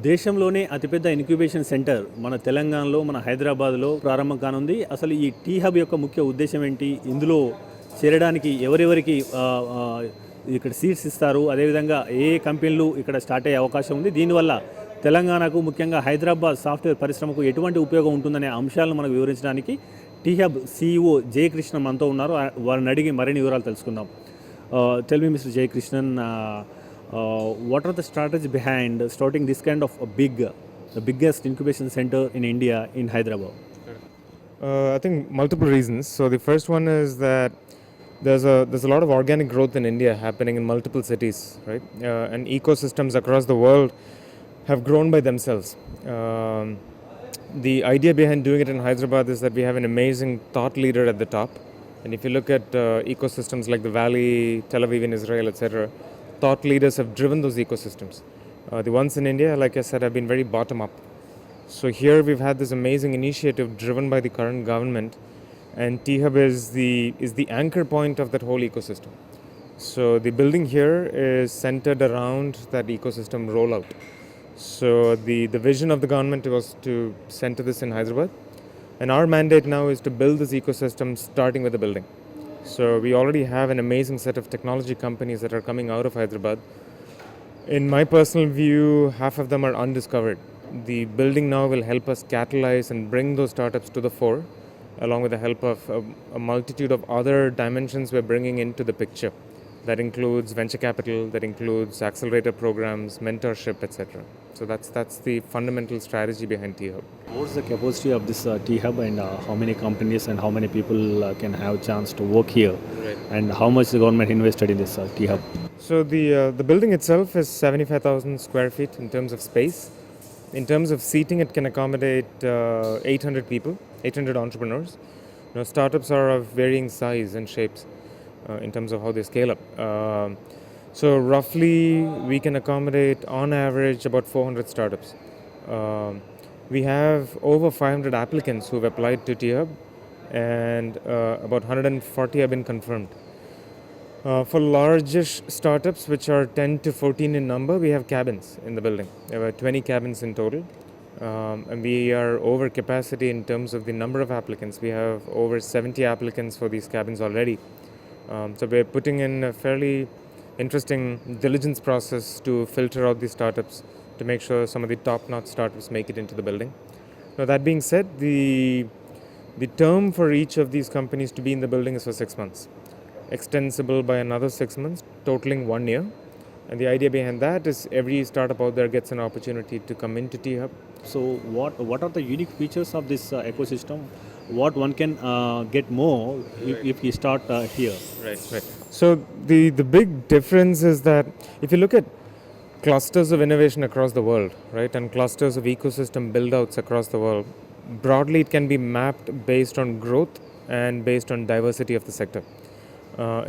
దేశంలోనే అతిపెద్ద incubation centre మన తెలంగాణలో, మన హైదరాబాద్లో ప్రారంభం కానుంది. అసలు ఈ టీ హబ్ యొక్క ముఖ్య ఉద్దేశం ఏంటి? ఇందులో చేరడానికి ఎవరెవరికి ఇక్కడ సీట్స్ ఇస్తారు? అదేవిధంగా ఏ కంపెనీలు ఇక్కడ స్టార్ట్ అయ్యే అవకాశం ఉంది? దీనివల్ల తెలంగాణకు, ముఖ్యంగా హైదరాబాద్ సాఫ్ట్వేర్ పరిశ్రమకు ఎటువంటి ఉపయోగం ఉంటుందనే అంశాలను మనకు వివరించడానికి టీ హబ్ CEO జే కృష్ణన్ మనతో ఉన్నారు. వారిని అడిగి మరిన్ని వివరాలు తెలుసుకుందాం. Tell me mister J Krishnan, what are the strategies behind starting this kind of the biggest incubation center in India, in Hyderabad? I think multiple reasons. So the first one is that there's a lot of organic growth in India happening in multiple cities, right? And ecosystems across the world have grown by themselves. The idea behind doing it in Hyderabad is that we have an amazing thought leader at the top. And if you look at ecosystems like the Valley, Tel Aviv in Israel, etc., thought leaders have driven those ecosystems. The ones in India, like I said, have been very bottom up. So here we've had this amazing initiative driven by the current government, and T-Hub is the anchor point of that whole ecosystem. So the building here is centered around that ecosystem rollout. So the vision of the government was to center this in Hyderabad, and our mandate now is to build this ecosystem starting with the building. So we already have an amazing set of technology companies that are coming out of Hyderabad. In my personal view, half of them are undiscovered. The building now will help us catalyze and bring those startups to the fore, along with the help of a multitude of other dimensions we're bringing into the picture. That includes venture capital, that includes accelerator programs, mentorship, etc. So that's the fundamental strategy behind T-Hub. What's the capacity of this T-Hub, and how many companies and how many people can have chance to work here? Right. And how much the government invested in this T-Hub? So the building itself is 75,000 square feet in terms of space. In terms of seating, it can accommodate 800 people, 800 entrepreneurs. Startups are of varying size and shapes in terms of how they scale up. So roughly we can accommodate on average about 400 startups. We have over 500 applicants who have applied to T-Hub, and about 140 have been confirmed. For largish startups, which are 10 to 14 in number, we have cabins in the building. There are 20 cabins in total. And we are over capacity in terms of the number of applicants. We have over 70 applicants for these cabins already. So we're putting in a fairly interesting diligence process to filter out these startups to make sure some of the top-notch startups make it into the building. Now, that being said, the term for each of these companies to be in the building is for 6 months, extensible by another 6 months, totaling 1 year. And the idea behind that is every startup out there gets an opportunity to come into T-Hub. So what are the unique features of this ecosystem? What one can get more if we start here? Right. So the big difference is that if you look at clusters of innovation across the world, right, and clusters of ecosystem build-outs across the world, broadly it can be mapped based on growth and based on diversity of the sector.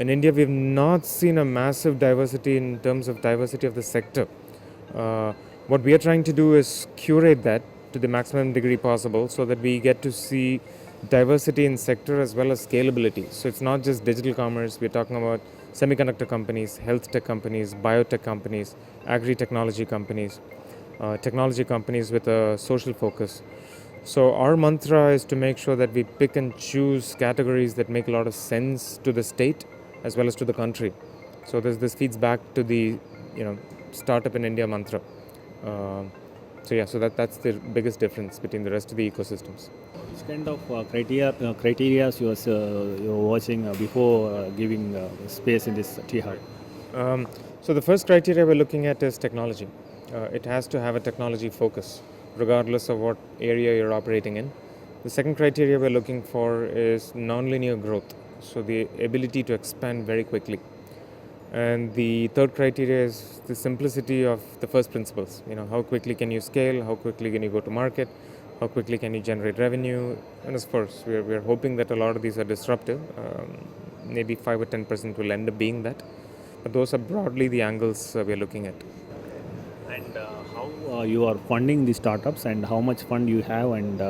In India, we've not seen a massive diversity in terms of diversity of the sector. What we are trying to do is curate that to the maximum degree possible so that we get to see diversity in sector as well as scalability. So it's not just digital commerce. We're talking about semiconductor companies, health tech companies, biotech companies, agri-technology companies, technology companies with a social focus. So our mantra is to make sure that we pick and choose categories that make a lot of sense to the state as well as to the country. So this feeds back to the startup in India mantra. So that's the biggest difference between the rest of the ecosystems. Which kind of criteria you're watching before giving space in this T-Hub? So the first criteria we're looking at is technology. It has to have a technology focus, regardless of what area you're operating in. The second criteria we're looking for is nonlinear growth, so the ability to expand very quickly. And the third criteria is the simplicity of the first principles. How quickly can you scale? How quickly can you go to market? How quickly can you generate revenue? And of course, we're hoping that a lot of these are disruptive. Maybe 5 or 10% will end up being that. But those are broadly the angles we're looking at. And how you are funding the startups, and how much fund you have, and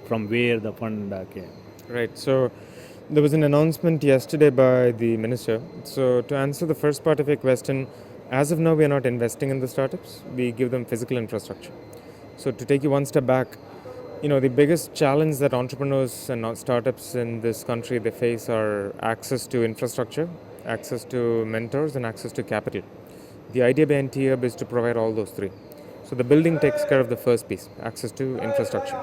from where the fund came? Right. So there was an announcement yesterday by the minister. So to answer the first part of your question, As of now, we are not investing in the startups. We give them physical infrastructure. So to take you one step back, the biggest challenge that entrepreneurs and startups in this country they face are access to infrastructure, access to mentors, and access to capital. The idea behind T-Hub is to provide all those three. So the building takes care of the first piece, access to infrastructure.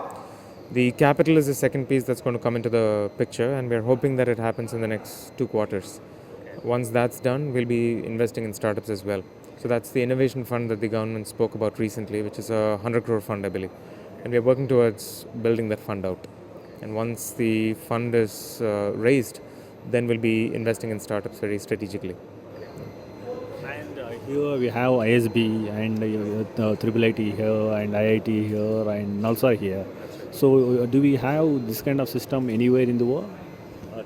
The capital is the second piece that's going to come into the picture, and we're hoping that it happens in the next 2 quarters. Once that's done, we'll be investing in startups as well. So that's the innovation fund that the government spoke about recently, which is a 100 crore fund, I believe. And we're working towards building that fund out. And once the fund is raised, then we'll be investing in startups very strategically. And here we have ISB and Triple IT here and IIT here and NALSA here. So do we have this kind of system anywhere in the world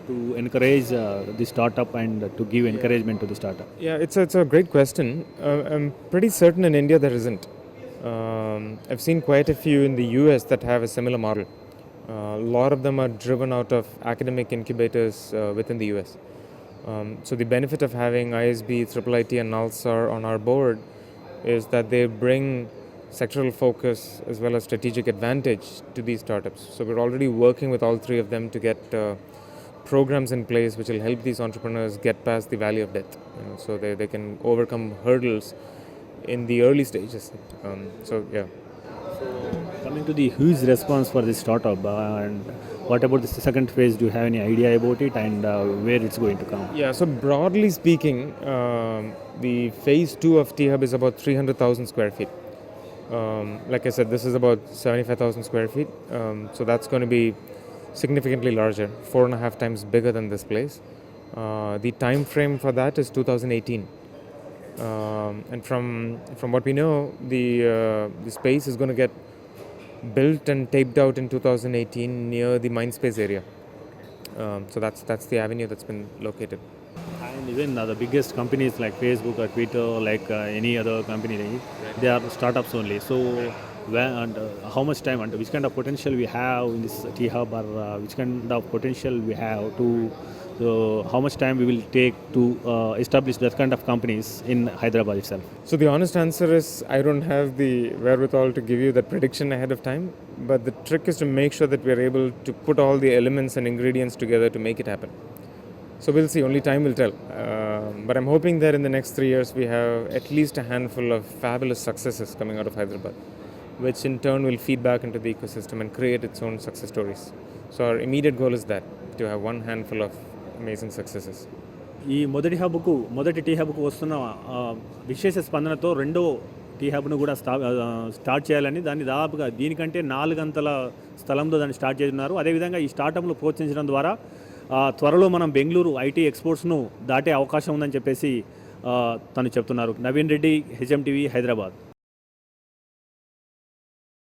to encourage the startup and to give encouragement to the startup? Yeah, it's a great question. I'm pretty certain in India there isn't. I've seen quite a few in the US that have a similar model. A lot of them are driven out of academic incubators within the US. So the benefit of having ISB, Triple IT, and NALSA on our board is that they bring sectoral focus as well as strategic advantage to these startups. So we're already working with all three of them to get programs in place which will help these entrepreneurs get past the valley of death, so they can overcome hurdles in the early stages. So yeah. So coming to the huge response for this startup, and what about the second phase? Do you have any idea about it and where it's going to come? Yeah, so broadly speaking, the phase 2 of T-Hub is about 300,000 square feet. Like I said, this is about 75,000 square feet. So that's going to be significantly larger, 4.5 times bigger than this place. The time frame for that is 2018. And from what we know, the space is going to get built and taped out in 2018 near the Mindspace area. So that's the avenue that's been located. And even the biggest companies like Facebook or Twitter, like any other company, they are startups only. So when and how much time and which kind of potential we have in this T-Hub, or which kind of potential we have to, how much time we will take to establish that kind of companies in Hyderabad itself? So the honest answer is I don't have the wherewithal to give you that prediction ahead of time, but the trick is to make sure that we're able to put all the elements and ingredients together to make it happen. So we'll see, only time will tell. But I'm hoping that in the next 3 years we have at least a handful of fabulous successes coming out of Hyderabad, which in turn will feed back into the ecosystem and create its own success stories. So our immediate goal is that, to have one handful of amazing successes. ఈ మొదటి tea హబ్కు వస్తున్న విశేష స్పందనతో రెండో tea హబ్ను కూడా start చేయాలని దాన్ని దాదాపుగా దీనికంటే 4 గంటల స్థలంలో దాన్ని స్టార్ట్ చేస్తున్నారు. అదేవిధంగా ఈ స్టార్టప్ను ప్రోత్సహించడం ద్వారా త్వరలో మనం బెంగళూరు ఐటీ ఎక్స్పోర్ట్స్ను దాటే అవకాశం ఉందని చెప్పేసి తను చెప్తున్నారు. నవీన్ రెడ్డి, HMTV, హైదరాబాద్.